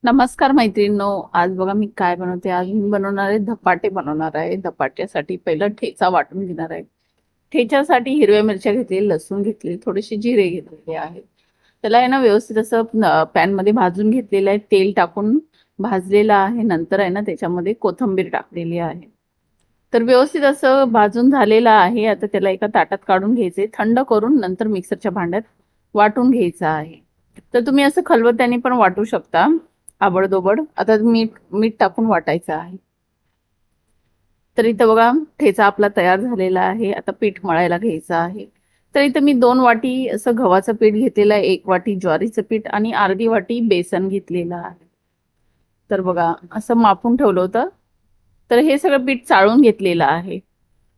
नमस्कार मैत्रिणींनो. आज बघा मी काय बनवते. आज मी बनवणार आहे धपाटे बनवणार आहे. धपाट्यासाठी पहिलं ठेचा वाटून घेणार आहे. ठेच्यासाठी हिरव्या मिरच्या घेतली, लसूण घेतली, थोडेसे जिरे घेतलेले आहेत. त्याला आहे ना व्यवस्थित असं पॅन मध्ये भाजून घेतलेलं आहे. तेल टाकून भाजलेलं आहे. नंतर आहे ना त्याच्यामध्ये कोथिंबीर टाकलेली आहे. तर व्यवस्थित असं भाजून झालेलं आहे. आता त्याला एका ताटात काढून घ्यायचे, थंड करून नंतर मिक्सरच्या भांड्यात वाटून घ्यायचं आहे. तर तुम्ही असं खलबत्त्याने पण वाटू शकता आबडधोबड. आता मीठ मीठ टाकून वाटायचं आहे. तर इथं बघा ठेचा आपला तयार झालेला आहे. आता पीठ मळायला घ्यायचं आहे. तर इथं मी 2 वाटी असं गव्हाचं पीठ घेतलेलं आहे, 1 वाटी ज्वारीचं पीठ आणि अर्धी वाटी बेसन घेतलेलं आहे. तर बघा असं मापून ठेवलं होतं. तर हे सगळं पीठ चाळून घेतलेलं आहे.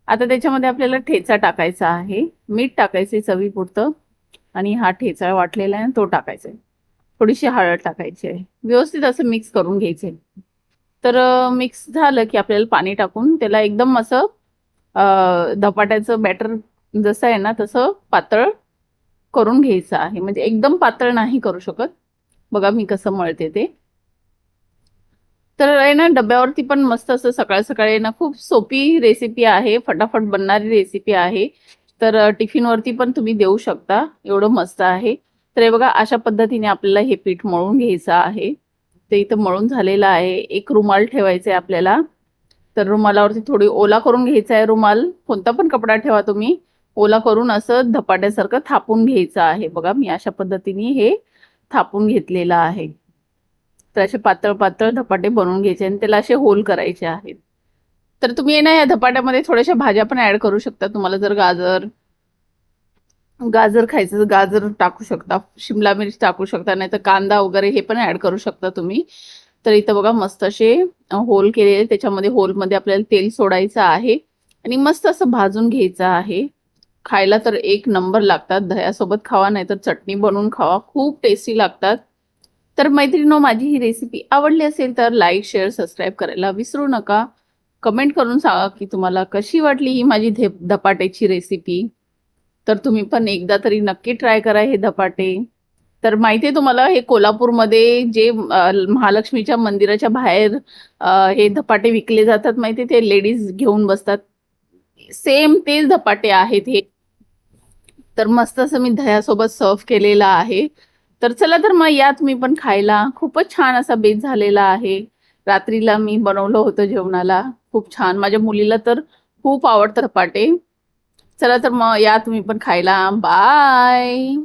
आता त्याच्यामध्ये आपल्याला ठेचा टाकायचा आहे, मीठ टाकायचे चवीपुरतं आणि हा ठेचा वाटलेला आहे तो टाकायचा आहे. थोडीशी हळद टाकायची आहे. व्यवस्थित असं मिक्स करून घ्यायचे. तर मिक्स झालं की आपल्याला पाणी टाकून त्याला एकदम असं धपाट्याचं बॅटर जसं आहे ना तसं पातळ करून घ्यायचं आहे. म्हणजे एकदम पातळ नाही करू शकत. बघा मी कसं मळते ते. तर आहे ना डब्यावरती पण मस्त असं सकाळ सकाळी ना खूप सोपी रेसिपी आहे, फटाफट बनणारी रेसिपी आहे. तर टिफिनवरती पण तुम्ही देऊ शकता, एवढं मस्त आहे. तर हे बघा अशा पद्धतीने आपल्याला हे पीठ मळून घ्यायचं आहे. ते इथं मळून झालेलं आहे. एक रुमाल ठेवायचा आहे आपल्याला. तर रुमालावरती थोडी ओला करून घ्यायचा आहे. रुमाल कोणता पण कपडा ठेवा तुम्ही. ओला करून असं धपाट्यासारखं थापून घ्यायचं आहे. बघा मी अशा पद्धतीने हे थापून घेतलेलं आहे. तर असे पातळ पातळ धपाटे बनवून घ्यायचे आणि त्याला असे होल करायचे आहेत. तर तुम्ही ना या धपाट्यामध्ये थोड्याशा भाज्या पण ऍड करू शकता. तुम्हाला जर गाजर गाजर खायचं तर गाजर टाकू शकता, शिमला मिरची टाकू शकता, नाही तर कांदा वगैरे हे पण ऍड करू शकता तुम्ही. तर इथं बघा मस्त असे होल केलेले. त्याच्यामध्ये होलमध्ये आपल्याला तेल सोडायचं आहे आणि मस्त असं भाजून घ्यायचं आहे. खायला तर एक नंबर लागतात. दह्यासोबत खावा नाही तर चटणी बनवून खावा, खूप टेस्टी लागतात. तर मैत्रिणींनो, माझी ही रेसिपी आवडली असेल तर लाईक शेअर सबस्क्राईब करायला विसरू नका. कमेंट करून सांगा की तुम्हाला कशी वाटली ही माझी धपाट्याची रेसिपी. तर तुम्ही पण एकदा तरी नक्की ट्राय करा हे धपाटे. तर माहिती आहे तुम्हाला हे कोल्हापूरमध्ये जे महालक्ष्मीच्या मंदिराच्या बाहेर हे धपाटे विकले जातात, माहिती आहे ते लेडीज घेऊन बसतात. सेम तेच धपाटे आहेत हे. तर मस्त असं मी दह्यासोबत सर्व केलेला आहे. तर चला तर मग या तुम्ही पण खायला. खूपच छान असा बेत झालेला आहे. रात्रीला मी बनवलं होतं जेवणाला. खूप छान. माझ्या मुलीला तर खूप आवडतं धपाटे. चला तर मग या तुम्ही पण खायला. बाय.